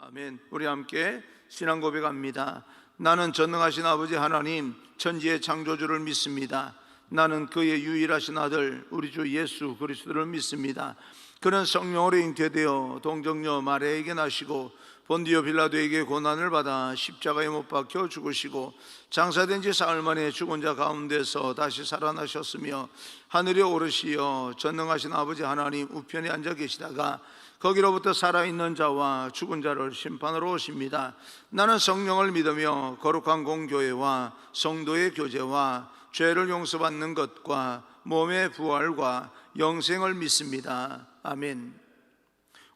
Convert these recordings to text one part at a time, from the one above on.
아멘. 우리 함께 신앙 고백합니다. 나는 전능하신 아버지 하나님, 천지의 창조주를 믿습니다. 나는 그의 유일하신 아들 우리 주 예수 그리스도를 믿습니다. 그는 성령으로 잉태되어 동정녀 마리아에게 나시고 본디오 빌라도에게 고난을 받아 십자가에 못 박혀 죽으시고 장사된 지 사흘 만에 죽은 자 가운데서 다시 살아나셨으며 하늘에 오르시어 전능하신 아버지 하나님 우편에 앉아 계시다가 거기로부터 살아있는 자와 죽은 자를 심판하러 오십니다. 나는 성령을 믿으며 거룩한 공교회와 성도의 교제와 죄를 용서받는 것과 몸의 부활과 영생을 믿습니다. 아멘.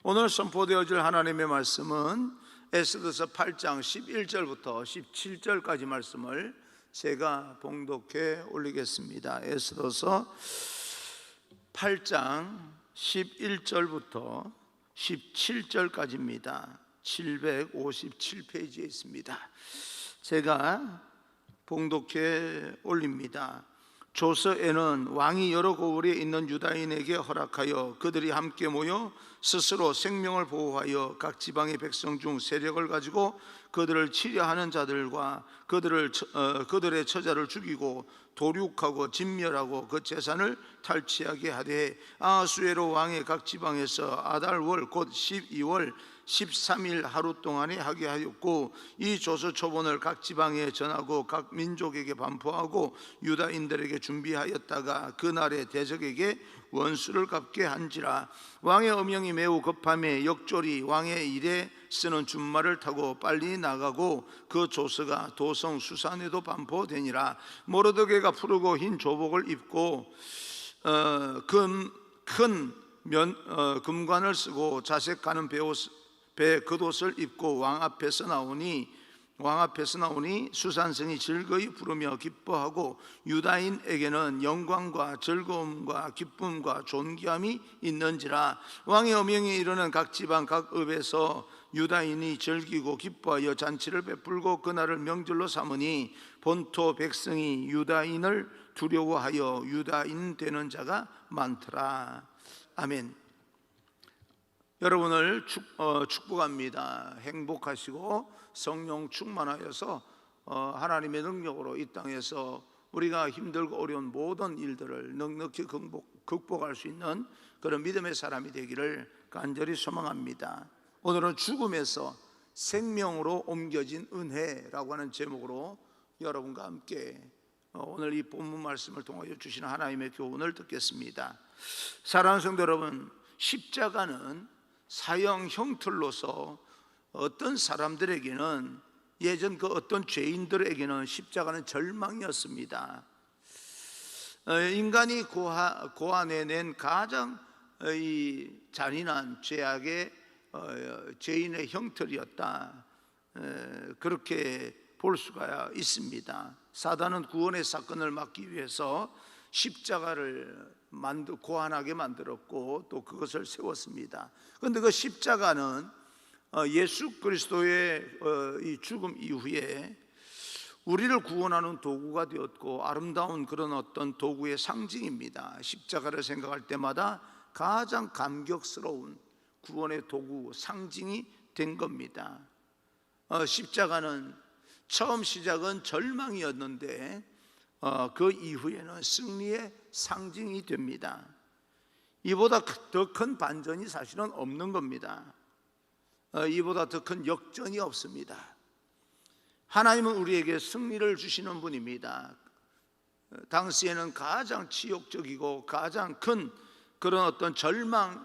오늘 선포되어질 하나님의 말씀은 에스더서 8장 11절부터 17절까지 말씀을 제가 봉독해 올리겠습니다. 에스더서 8장 11절부터 17절까지입니다. 757페이지에 있습니다. 제가 봉독해 올립니다. 조서에는 왕이 여러 고을에 있는 유다인에게 허락하여 그들이 함께 모여 스스로 생명을 보호하여 각 지방의 백성 중 세력을 가지고 그들을 치려하는 자들과 그들의 처자를 죽이고 도륙하고 진멸하고 그 재산을 탈취하게 하되 아하수에로 왕의 각 지방에서 아달월 곧 12월 13일 하루 동안에 하게 하였고 이 조서 초본을 각 지방에 전하고 각 민족에게 반포하고 유다인들에게 준비하였다가 그날에 대적에게 원수를 갚게 한지라. 왕의 엄명이 매우 급함에 역졸이 왕의 일에 쓰는 준말을 타고 빨리 나가고 그 조서가 도성 수산에도 반포되니라. 모르드게가 푸르고 흰 조복을 입고 큰 금관을 쓰고 자색하는 배 겉옷을 입고 왕 앞에서 나오니 수산성이 즐거이 부르며 기뻐하고 유다인에게는 영광과 즐거움과 기쁨과 존귀함이 있는지라. 왕의 엄명에 이르는 각 지방 각 읍에서 유다인이 즐기고 기뻐하여 잔치를 베풀고 그날을 명절로 삼으니 본토 백성이 유다인을 두려워하여 유다인 되는 자가 많더라. 아멘. 여러분을 축복합니다. 행복하시고 성령 충만하여서 하나님의 능력으로 이 땅에서 우리가 힘들고 어려운 모든 일들을 넉넉히 극복할 수 있는 그런 믿음의 사람이 되기를 간절히 소망합니다. 오늘은 죽음에서 생명으로 옮겨진 은혜라고 하는 제목으로 여러분과 함께 오늘 이 본문 말씀을 통하여 주시는 하나님의 교훈을 듣겠습니다. 사랑하는 성도 여러분, 십자가는 사형 형틀로서 어떤 사람들에게는 예전 그 어떤 죄인들에게는 십자가는 절망이었습니다. 인간이 고안해낸 가장 잔인한 죄악의 죄인의 형틀이었다, 그렇게 볼 수가 있습니다. 사단은 구원의 사건을 막기 위해서 십자가를 고안하게 만들었고 또 그것을 세웠습니다. 그런데 그 십자가는 예수 그리스도의 이 죽음 이후에 우리를 구원하는 도구가 되었고 아름다운 그런 어떤 도구의 상징입니다. 십자가를 생각할 때마다 가장 감격스러운 구원의 도구, 상징이 된 겁니다. 십자가는 처음 시작은 절망이었는데 그 이후에는 승리의 상징이 됩니다. 이보다 더 큰 반전이 사실은 없는 겁니다. 이보다 더 큰 역전이 없습니다. 하나님은 우리에게 승리를 주시는 분입니다. 당시에는 가장 치욕적이고 가장 큰 그런 어떤 절망이었는데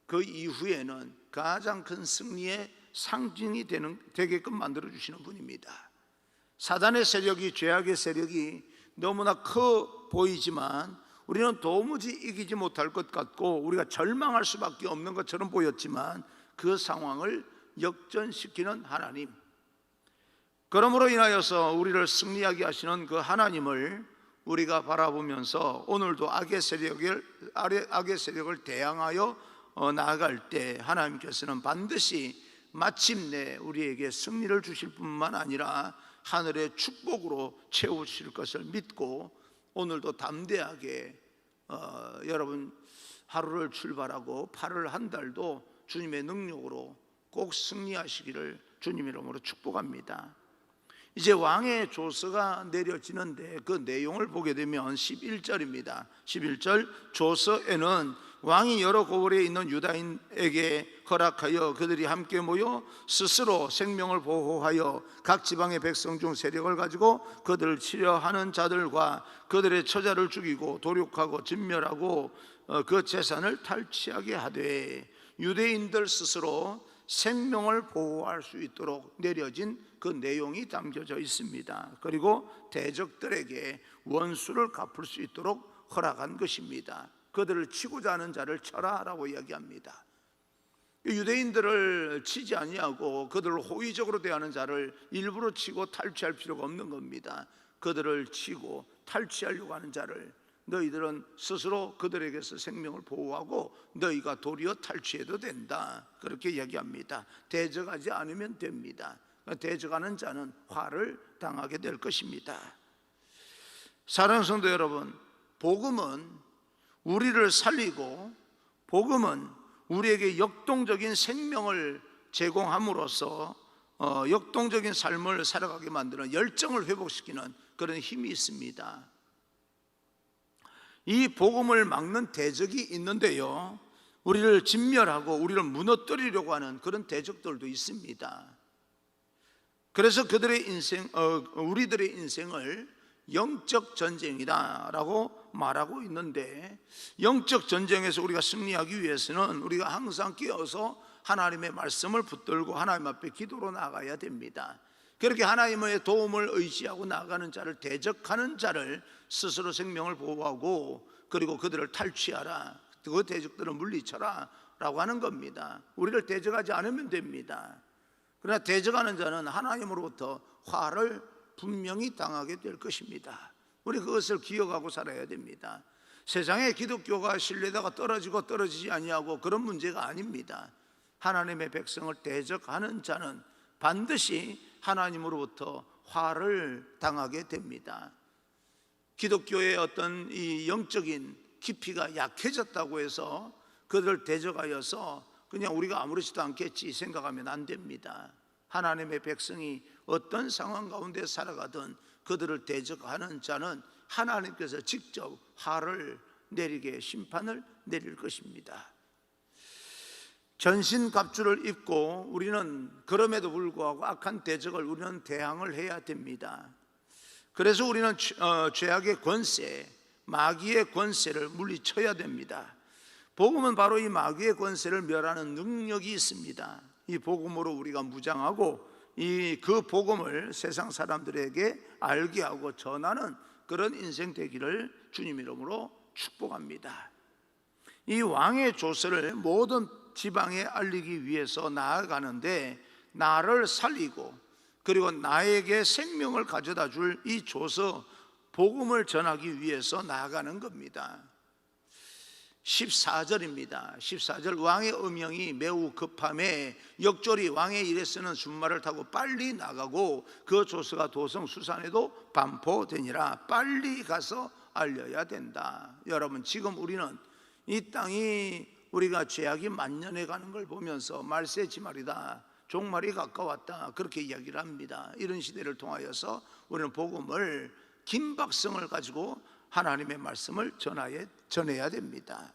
그 이후에는 가장 큰 승리의 상징이 되게끔 만들어 주시는 분입니다. 사단의 세력이, 죄악의 세력이 너무나 커 보이지만 우리는 도무지 이기지 못할 것 같고 우리가 절망할 수밖에 없는 것처럼 보였지만 그 상황을 역전시키는 하나님, 그러므로 인하여서 우리를 승리하게 하시는 그 하나님을 우리가 바라보면서 오늘도 악의 세력을 대항하여 나아갈 때 하나님께서는 반드시 마침내 우리에게 승리를 주실 뿐만 아니라 하늘의 축복으로 채우실 것을 믿고 오늘도 담대하게 여러분 하루를 출발하고 8월 한 달도 주님의 능력으로 꼭 승리하시기를 주님 이름으로 축복합니다. 이제 왕의 조서가 내려지는데 그 내용을 보게 되면 11절입니다. 11절, 조서에는 왕이 여러 고을에 있는 유다인에게 허락하여 그들이 함께 모여 스스로 생명을 보호하여 각 지방의 백성 중 세력을 가지고 그들을 치려하는 자들과 그들의 처자를 죽이고 도륙하고 진멸하고 그 재산을 탈취하게 하되, 유대인들 스스로 생명을 보호할 수 있도록 내려진 그 내용이 담겨져 있습니다. 그리고 대적들에게 원수를 갚을 수 있도록 허락한 것입니다. 그들을 치고자 하는 자를 쳐라라고 이야기합니다. 유대인들을 치지 아니하고 그들을 호의적으로 대하는 자를 일부러 치고 탈취할 필요가 없는 겁니다. 그들을 치고 탈취하려고 하는 자를 너희들은 스스로 그들에게서 생명을 보호하고 너희가 도리어 탈취해도 된다, 그렇게 이야기합니다. 대적하지 않으면 됩니다. 대적하는 자는 화를 당하게 될 것입니다. 사랑하는 성도 여러분, 복음은 우리를 살리고 복음은 우리에게 역동적인 생명을 제공함으로써 역동적인 삶을 살아가게 만드는, 열정을 회복시키는 그런 힘이 있습니다. 이 복음을 막는 대적이 있는데요, 우리를 진멸하고 우리를 무너뜨리려고 하는 그런 대적들도 있습니다. 그래서 그들의 인생, 우리들의 인생을 영적 전쟁이다라고 말하고 있는데, 영적 전쟁에서 우리가 승리하기 위해서는 우리가 항상 깨어서 하나님의 말씀을 붙들고 하나님 앞에 기도로 나가야 됩니다. 그렇게 하나님의 도움을 의지하고 나가는 자를, 대적하는 자를 스스로 생명을 보호하고 그리고 그들을 탈취하라, 그 대적들을 물리쳐라 라고 하는 겁니다. 우리를 대적하지 않으면 됩니다. 그러나 대적하는 자는 하나님으로부터 화를 분명히 당하게 될 것입니다. 우리 그것을 기억하고 살아야 됩니다. 세상에 기독교가 신뢰도가 떨어지고 떨어지지 아니하고 그런 문제가 아닙니다. 하나님의 백성을 대적하는 자는 반드시 하나님으로부터 화를 당하게 됩니다. 기독교의 어떤 이 영적인 깊이가 약해졌다고 해서 그들을 대적하여서 그냥 우리가 아무렇지도 않겠지 생각하면 안 됩니다. 하나님의 백성이 어떤 상황 가운데 살아가든 그들을 대적하는 자는 하나님께서 직접 화를 내리게, 심판을 내릴 것입니다. 전신갑주를 입고 우리는 그럼에도 불구하고 악한 대적을 우리는 대항을 해야 됩니다. 그래서 우리는 죄악의 권세, 마귀의 권세를 물리쳐야 됩니다. 복음은 바로 이 마귀의 권세를 멸하는 능력이 있습니다. 이 복음으로 우리가 무장하고 그 복음을 세상 사람들에게 알게 하고 전하는 그런 인생 되기를 주님 이름으로 축복합니다. 이 왕의 조서를 모든 지방에 알리기 위해서 나아가는데, 나를 살리고 그리고 나에게 생명을 가져다 줄 이 조서, 복음을 전하기 위해서 나아가는 겁니다. 14절입니다. 14절, 왕의 음영이 매우 급함에 역졸이 왕의 일에 쓰는 준말을 타고 빨리 나가고 그 조서가 도성 수산에도 반포되니라. 빨리 가서 알려야 된다. 여러분, 지금 우리는 이 땅이 우리가 죄악이 만연해 가는 걸 보면서 말세지말이다, 종말이 가까웠다, 그렇게 이야기를 합니다. 이런 시대를 통하여서 우리는 복음을, 긴박성을 가지고 하나님의 말씀을 전해야 됩니다.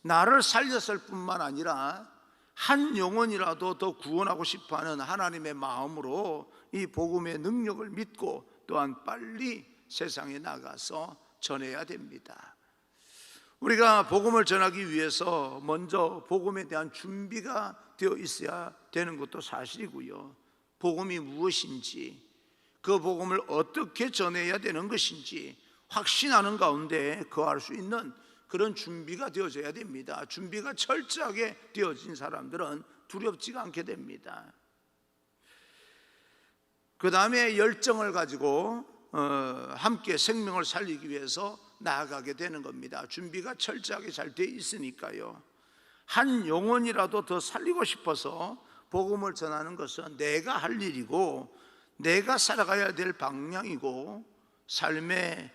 나를 살렸을 뿐만 아니라 한 영혼이라도 더 구원하고 싶어하는 하나님의 마음으로 이 복음의 능력을 믿고 또한 빨리 세상에 나가서 전해야 됩니다. 우리가 복음을 전하기 위해서 먼저 복음에 대한 준비가 되어 있어야 되는 것도 사실이고요, 복음이 무엇인지, 그 복음을 어떻게 전해야 되는 것인지 확신하는 가운데 거할 수 있는 그런 준비가 되어져야 됩니다. 준비가 철저하게 되어진 사람들은 두렵지가 않게 됩니다. 그 다음에 열정을 가지고 함께 생명을 살리기 위해서 나아가게 되는 겁니다. 준비가 철저하게 잘 돼 있으니까요. 한 영혼이라도 더 살리고 싶어서 복음을 전하는 것은 내가 할 일이고, 내가 살아가야 될 방향이고, 삶의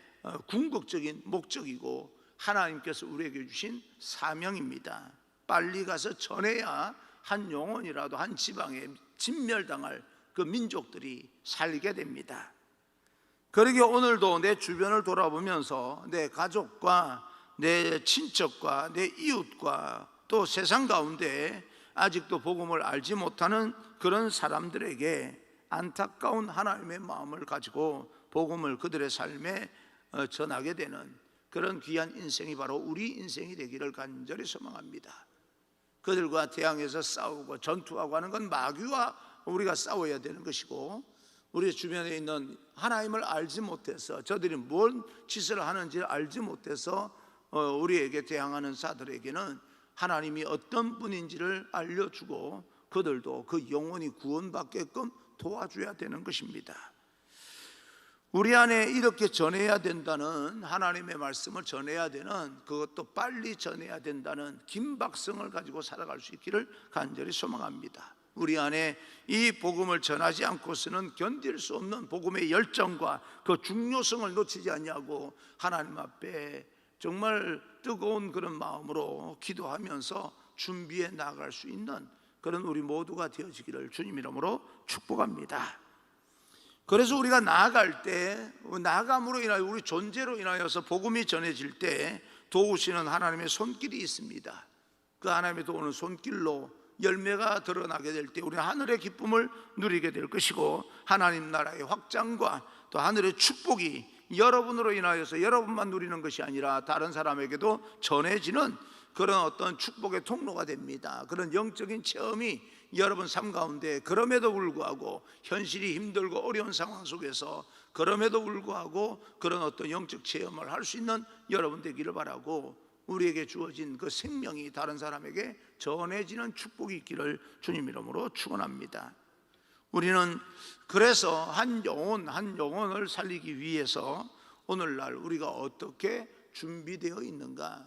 궁극적인 목적이고, 하나님께서 우리에게 주신 사명입니다. 빨리 가서 전해야 한 영혼이라도 한 지방에 진멸당할 그 민족들이 살게 됩니다. 그러게 오늘도 내 주변을 돌아보면서 내 가족과 내 친척과 내 이웃과 또 세상 가운데 아직도 복음을 알지 못하는 그런 사람들에게 안타까운 하나님의 마음을 가지고 복음을 그들의 삶에 전하게 되는 그런 귀한 인생이 바로 우리 인생이 되기를 간절히 소망합니다. 그들과 대항해서 싸우고 전투하고 하는 건 마귀와 우리가 싸워야 되는 것이고, 우리 주변에 있는 하나님을 알지 못해서 저들이 뭔 짓을 하는지 알지 못해서 우리에게 대항하는 자들에게는 하나님이 어떤 분인지를 알려주고 그들도 그 영혼이 구원받게끔 도와줘야 되는 것입니다. 우리 안에 이렇게 전해야 된다는, 하나님의 말씀을 전해야 되는, 그것도 빨리 전해야 된다는 긴박성을 가지고 살아갈 수 있기를 간절히 소망합니다. 우리 안에 이 복음을 전하지 않고서는 견딜 수 없는 복음의 열정과 그 중요성을 놓치지 않냐고 하나님 앞에 정말 뜨거운 그런 마음으로 기도하면서 준비해 나갈 수 있는 그런 우리 모두가 되어지기를 주님 이름으로 축복합니다. 그래서 우리가 나아갈 때, 나아감으로 인하여 우리 존재로 인하여서 복음이 전해질 때 도우시는 하나님의 손길이 있습니다. 그 하나님의 도우는 손길로 열매가 드러나게 될 때 우리는 하늘의 기쁨을 누리게 될 것이고, 하나님 나라의 확장과 또 하늘의 축복이 여러분으로 인하여서 여러분만 누리는 것이 아니라 다른 사람에게도 전해지는 그런 어떤 축복의 통로가 됩니다. 그런 영적인 체험이 여러분 삶 가운데, 그럼에도 불구하고 현실이 힘들고 어려운 상황 속에서 그럼에도 불구하고 그런 어떤 영적 체험을 할 수 있는 여러분 되기를 바라고, 우리에게 주어진 그 생명이 다른 사람에게 전해지는 축복이 있기를 주님 이름으로 축원합니다. 우리는 그래서 한 영혼을 살리기 위해서 오늘날 우리가 어떻게 준비되어 있는가?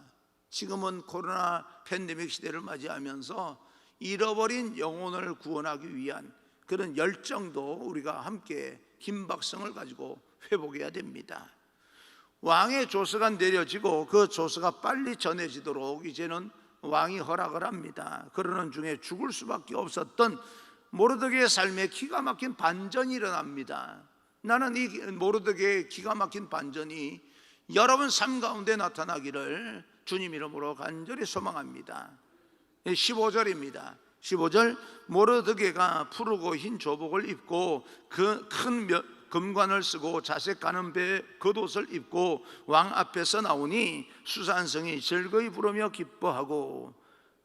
지금은 코로나 팬데믹 시대를 맞이하면서 잃어버린 영혼을 구원하기 위한 그런 열정도 우리가 함께 긴박성을 가지고 회복해야 됩니다. 왕의 조서가 내려지고 그 조서가 빨리 전해지도록 이제는 왕이 허락을 합니다. 그러는 중에 죽을 수밖에 없었던 모르드게의 삶에 기가 막힌 반전이 일어납니다. 나는 이 모르드게의 기가 막힌 반전이 여러분 삶 가운데 나타나기를 주님 이름으로 간절히 소망합니다. 15절입니다. 15절, 모르드게가 푸르고 흰 조복을 입고 그 큰 금관을 쓰고 자색 가는 배에 겉옷을 입고 왕 앞에서 나오니 수산성이 즐거이 부르며 기뻐하고,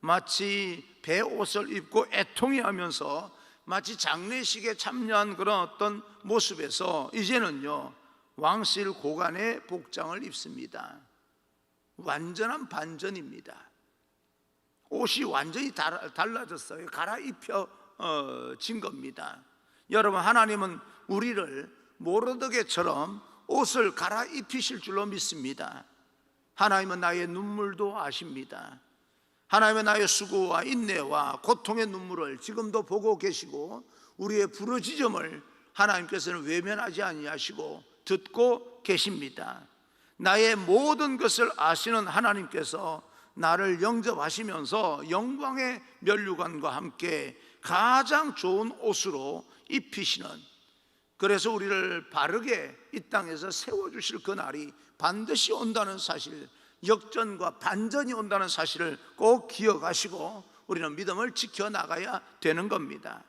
마치 배옷을 입고 애통해하면서 마치 장례식에 참여한 그런 어떤 모습에서 이제는요 왕실 고관의 복장을 입습니다. 완전한 반전입니다. 옷이 완전히 달라졌어요. 갈아입혀진 겁니다. 여러분, 하나님은 우리를 모르드게처럼 옷을 갈아입히실 줄로 믿습니다. 하나님은 나의 눈물도 아십니다. 하나님은 나의 수고와 인내와 고통의 눈물을 지금도 보고 계시고, 우리의 부르짖음을 하나님께서는 외면하지 아니하시고 듣고 계십니다. 나의 모든 것을 아시는 하나님께서 나를 영접하시면서 영광의 면류관과 함께 가장 좋은 옷으로 입히시는, 그래서 우리를 바르게 이 땅에서 세워주실 그 날이 반드시 온다는 사실, 역전과 반전이 온다는 사실을 꼭 기억하시고 우리는 믿음을 지켜나가야 되는 겁니다.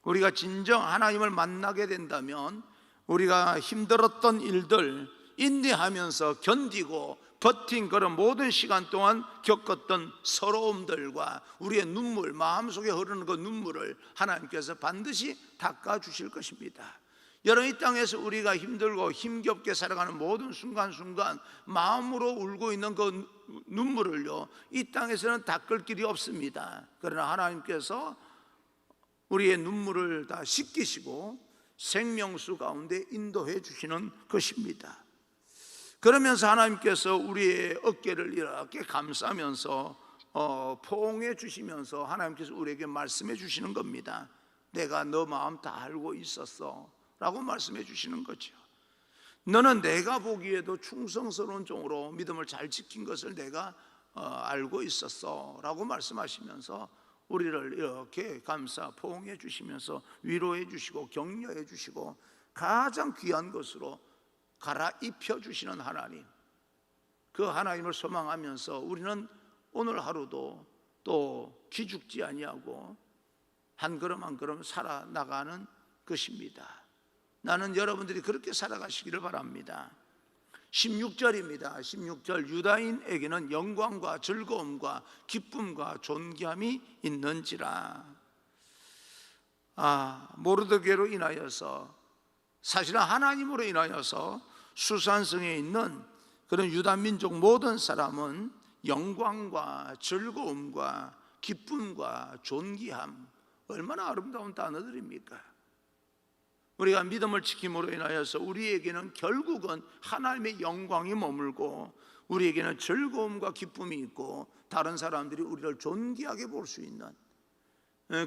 우리가 진정 하나님을 만나게 된다면 우리가 힘들었던 일들 인내하면서 견디고 버틴 그런 모든 시간 동안 겪었던 서러움들과 우리의 눈물, 마음속에 흐르는 그 눈물을 하나님께서 반드시 닦아주실 것입니다. 여러분, 이 땅에서 우리가 힘들고 힘겹게 살아가는 모든 순간순간 마음으로 울고 있는 그 눈물을요 이 땅에서는 닦을 길이 없습니다. 그러나 하나님께서 우리의 눈물을 다 씻기시고 생명수 가운데 인도해 주시는 것입니다. 그러면서 하나님께서 우리의 어깨를 이렇게 감싸면서 포옹해 주시면서 하나님께서 우리에게 말씀해 주시는 겁니다. 내가 너 마음 다 알고 있었어 라고 말씀해 주시는 거죠. 너는 내가 보기에도 충성스러운 종으로 믿음을 잘 지킨 것을 내가 알고 있었어 라고 말씀하시면서 우리를 이렇게 감싸 포옹해 주시면서 위로해 주시고 격려해 주시고 가장 귀한 것으로 갈아입혀 주시는 하나님, 그 하나님을 소망하면서 우리는 오늘 하루도 또 기죽지 아니하고 한 걸음 한 걸음 살아나가는 것입니다. 나는 여러분들이 그렇게 살아가시기를 바랍니다. 16절입니다. 16절, 유다인에게는 영광과 즐거움과 기쁨과 존귀함이 있는지라. 모르드게로 인하여서, 사실은 하나님으로 인하여서 수산성에 있는 그런 유다 민족 모든 사람은 영광과 즐거움과 기쁨과 존귀함, 얼마나 아름다운 단어들입니까? 우리가 믿음을 지킴으로 인하여서 우리에게는 결국은 하나님의 영광이 머물고 우리에게는 즐거움과 기쁨이 있고 다른 사람들이 우리를 존귀하게 볼 수 있는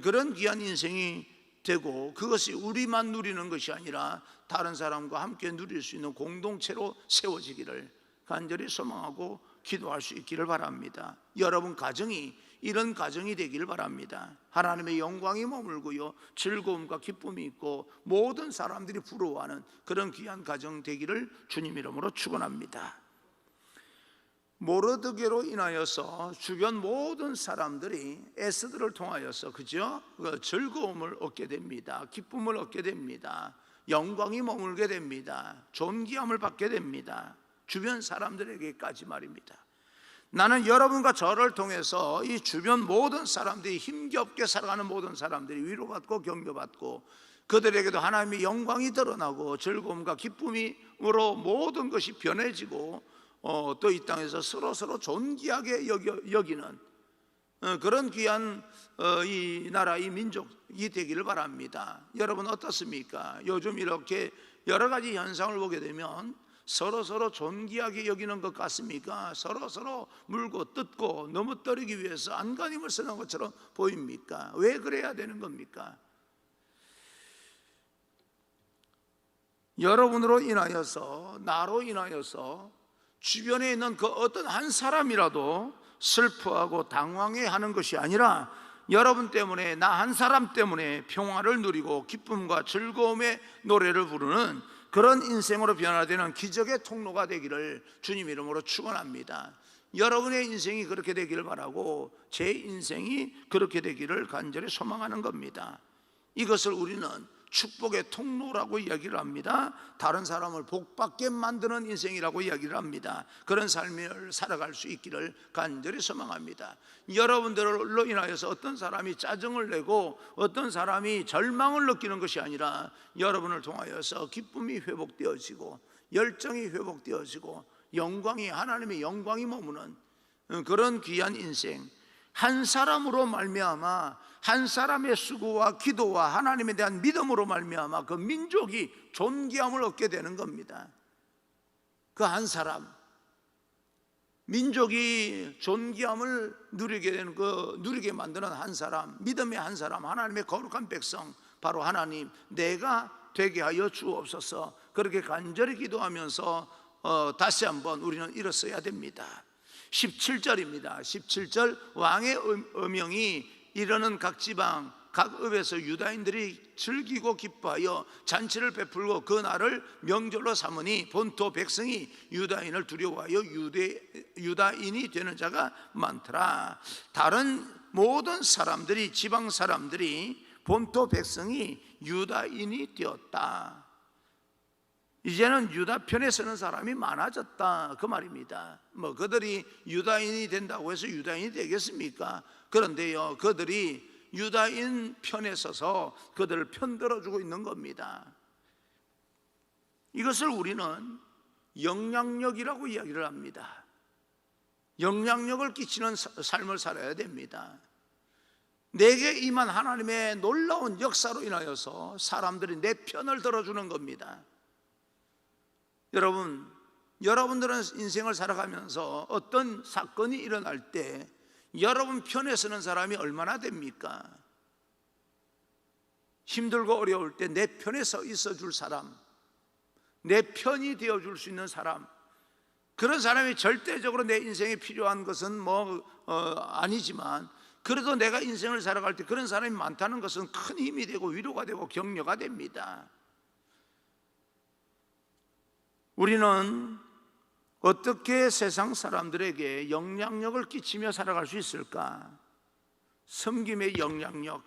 그런 귀한 인생이 되고, 그것이 우리만 누리는 것이 아니라 다른 사람과 함께 누릴 수 있는 공동체로 세워지기를 간절히 소망하고 기도할 수 있기를 바랍니다. 여러분 가정이 이런 가정이 되기를 바랍니다. 하나님의 영광이 머물고요, 즐거움과 기쁨이 있고 모든 사람들이 부러워하는 그런 귀한 가정 되기를 주님 이름으로 축원합니다. 모르드게로 인하여서 주변 모든 사람들이 에스더를 통하여서 그죠? 즐거움을 얻게 됩니다. 기쁨을 얻게 됩니다. 영광이 머물게 됩니다. 존귀함을 받게 됩니다. 주변 사람들에게까지 말입니다. 나는 여러분과 저를 통해서 이 주변 모든 사람들이, 힘겹게 살아가는 모든 사람들이 위로받고 격려받고 그들에게도 하나님의 영광이 드러나고 즐거움과 기쁨으로 모든 것이 변해지고 또 이 땅에서 서로 존귀하게 여기는 그런 귀한 이 나라, 이 민족이 되기를 바랍니다. 여러분 어떻습니까? 요즘 이렇게 여러 가지 현상을 보게 되면 서로 존귀하게 여기는 것 같습니까? 서로 물고 뜯고 넘어뜨리기 위해서 안간힘을 쓰는 것처럼 보입니까? 왜 그래야 되는 겁니까? 여러분으로 인하여서, 나로 인하여서 주변에 있는 그 어떤 한 사람이라도 슬퍼하고 당황해하는 것이 아니라 여러분 때문에, 나 한 사람 때문에 평화를 누리고 기쁨과 즐거움의 노래를 부르는 그런 인생으로 변화되는 기적의 통로가 되기를 주님 이름으로 축원합니다. 여러분의 인생이 그렇게 되기를 바라고 제 인생이 그렇게 되기를 간절히 소망하는 겁니다. 이것을 우리는 축복의 통로라고 이야기를 합니다. 다른 사람을 복받게 만드는 인생이라고 이야기를 합니다. 그런 삶을 살아갈 수 있기를 간절히 소망합니다. 여러분들로 인하여서 어떤 사람이 짜증을 내고 어떤 사람이 절망을 느끼는 것이 아니라 여러분을 통하여서 기쁨이 회복되어지고 열정이 회복되어지고 영광이, 하나님의 영광이 머무는 그런 귀한 인생, 한 사람으로 말미암아, 한 사람의 수고와 기도와 하나님에 대한 믿음으로 말미암아 그 민족이 존귀함을 얻게 되는 겁니다. 그 한 사람, 민족이 존귀함을 누리게 되는, 누리게 만드는 한 사람, 믿음의 한 사람, 하나님의 거룩한 백성, 바로 하나님, 내가 되게 하여 주옵소서. 그렇게 간절히 기도하면서 다시 한번 우리는 일어서야 됩니다. 17절입니다. 17절, 왕의 음영이 이르는 각 지방 각 읍에서 유다인들이 즐기고 기뻐하여 잔치를 베풀고 그 날을 명절로 삼으니 본토 백성이 유다인을 두려워하여 유다인이 되는 자가 많더라. 다른 모든 사람들이, 지방 사람들이, 본토 백성이 유다인이 되었다. 이제는 유다 편에 서는 사람이 많아졌다, 그 말입니다. 그들이 유다인이 된다고 해서 유다인이 되겠습니까? 그런데요, 그들이 유다인 편에 서서 그들을 편들어주고 있는 겁니다. 이것을 우리는 영향력이라고 이야기를 합니다. 영향력을 끼치는 삶을 살아야 됩니다. 내게 임한 하나님의 놀라운 역사로 인하여서 사람들이 내 편을 들어주는 겁니다. 여러분들은 인생을 살아가면서 어떤 사건이 일어날 때 여러분 편에 서는 사람이 얼마나 됩니까? 힘들고 어려울 때 내 편에 서 있어 줄 사람, 내 편이 되어 줄 수 있는 사람, 그런 사람이 절대적으로 내 인생에 필요한 것은 아니지만 그래도 내가 인생을 살아갈 때 그런 사람이 많다는 것은 큰 힘이 되고 위로가 되고 격려가 됩니다. 우리는 어떻게 세상 사람들에게 영향력을 끼치며 살아갈 수 있을까? 섬김의 영향력,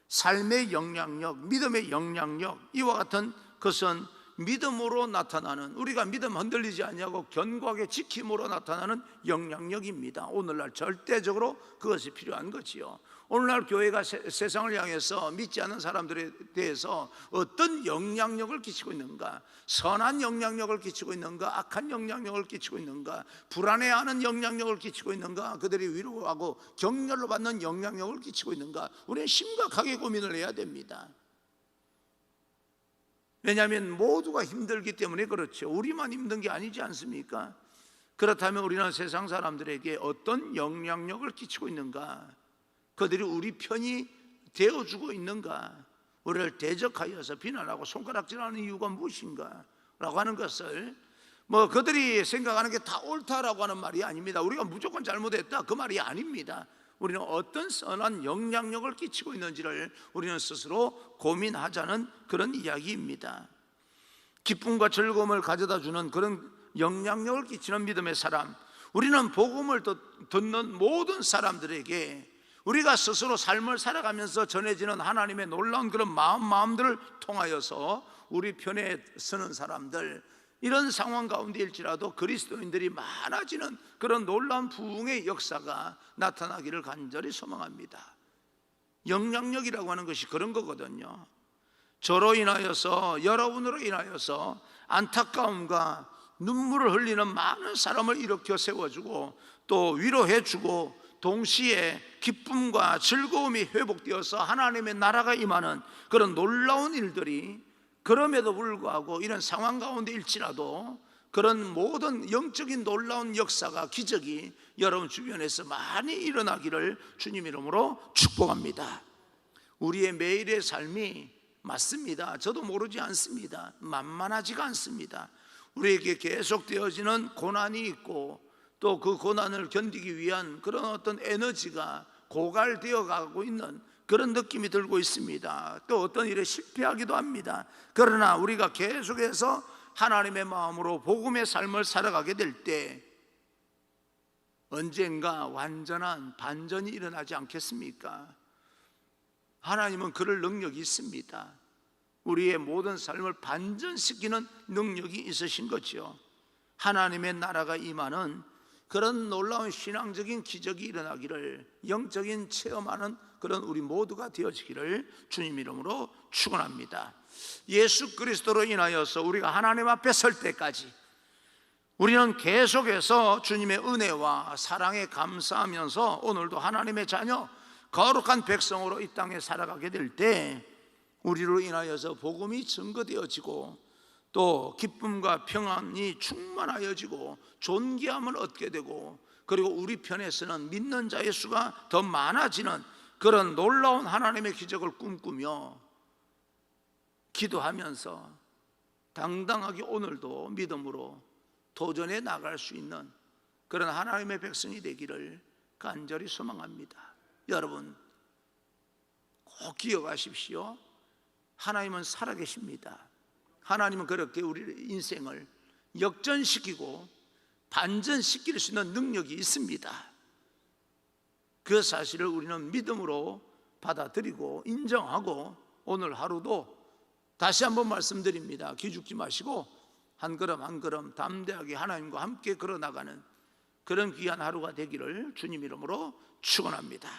삶의 영향력, 믿음의 영향력, 이와 같은 것은 믿음으로 나타나는, 우리가 믿음 흔들리지 않냐고 견고하게 지킴으로 나타나는 영향력입니다. 오늘날 절대적으로 그것이 필요한 거지요. 오늘날 교회가 세상을 향해서 믿지 않는 사람들에 대해서 어떤 영향력을 끼치고 있는가, 선한 영향력을 끼치고 있는가, 악한 영향력을 끼치고 있는가, 불안해하는 영향력을 끼치고 있는가, 그들이 위로하고 격려를 받는 영향력을 끼치고 있는가, 우리는 심각하게 고민을 해야 됩니다. 왜냐하면 모두가 힘들기 때문에 그렇죠. 우리만 힘든 게 아니지 않습니까? 그렇다면 우리는 세상 사람들에게 어떤 영향력을 끼치고 있는가, 그들이 우리 편이 되어주고 있는가, 우리를 대적하여서 비난하고 손가락질하는 이유가 무엇인가 라고 하는 것을, 그들이 생각하는 게 다 옳다라고 하는 말이 아닙니다. 우리가 무조건 잘못했다 그 말이 아닙니다. 우리는 어떤 선한 영향력을 끼치고 있는지를 우리는 스스로 고민하자는 그런 이야기입니다. 기쁨과 즐거움을 가져다 주는 그런 영향력을 끼치는 믿음의 사람, 우리는 복음을 듣는 모든 사람들에게 우리가 스스로 삶을 살아가면서 전해지는 하나님의 놀라운 그런 마음들을 통하여서 우리 편에 서는 사람들, 이런 상황 가운데일지라도 그리스도인들이 많아지는 그런 놀라운 부흥의 역사가 나타나기를 간절히 소망합니다. 영향력이라고 하는 것이 그런 거거든요. 저로 인하여서, 여러분으로 인하여서 안타까움과 눈물을 흘리는 많은 사람을 일으켜 세워주고 또 위로해주고, 동시에 기쁨과 즐거움이 회복되어서 하나님의 나라가 임하는 그런 놀라운 일들이, 그럼에도 불구하고 이런 상황 가운데 일지라도 그런 모든 영적인 놀라운 역사가, 기적이 여러분 주변에서 많이 일어나기를 주님 이름으로 축복합니다. 우리의 매일의 삶이, 맞습니다, 저도 모르지 않습니다, 만만하지가 않습니다. 우리에게 계속 되어지는 고난이 있고 또 그 고난을 견디기 위한 그런 어떤 에너지가 고갈되어 가고 있는 그런 느낌이 들고 있습니다. 또 어떤 일에 실패하기도 합니다. 그러나 우리가 계속해서 하나님의 마음으로 복음의 삶을 살아가게 될 때 언젠가 완전한 반전이 일어나지 않겠습니까? 하나님은 그럴 능력이 있습니다. 우리의 모든 삶을 반전시키는 능력이 있으신 거죠. 하나님의 나라가 임하는 그런 놀라운 신앙적인 기적이 일어나기를, 영적인 체험하는 그런 우리 모두가 되어지기를 주님 이름으로 축원합니다. 예수 그리스도로 인하여서 우리가 하나님 앞에 설 때까지 우리는 계속해서 주님의 은혜와 사랑에 감사하면서 오늘도 하나님의 자녀, 거룩한 백성으로 이 땅에 살아가게 될 때 우리로 인하여서 복음이 증거되어지고 또 기쁨과 평안이 충만하여지고 존귀함을 얻게 되고, 그리고 우리 편에서는 믿는 자의 수가 더 많아지는 그런 놀라운 하나님의 기적을 꿈꾸며 기도하면서 당당하게 오늘도 믿음으로 도전해 나갈 수 있는 그런 하나님의 백성이 되기를 간절히 소망합니다. 여러분 꼭 기억하십시오. 하나님은 살아계십니다. 하나님은 그렇게 우리 인생을 역전시키고 반전시킬 수 있는 능력이 있습니다. 그 사실을 우리는 믿음으로 받아들이고 인정하고, 오늘 하루도 다시 한번 말씀드립니다. 기죽지 마시고 한 걸음 한 걸음 담대하게 하나님과 함께 걸어나가는 그런 귀한 하루가 되기를 주님 이름으로 축원합니다.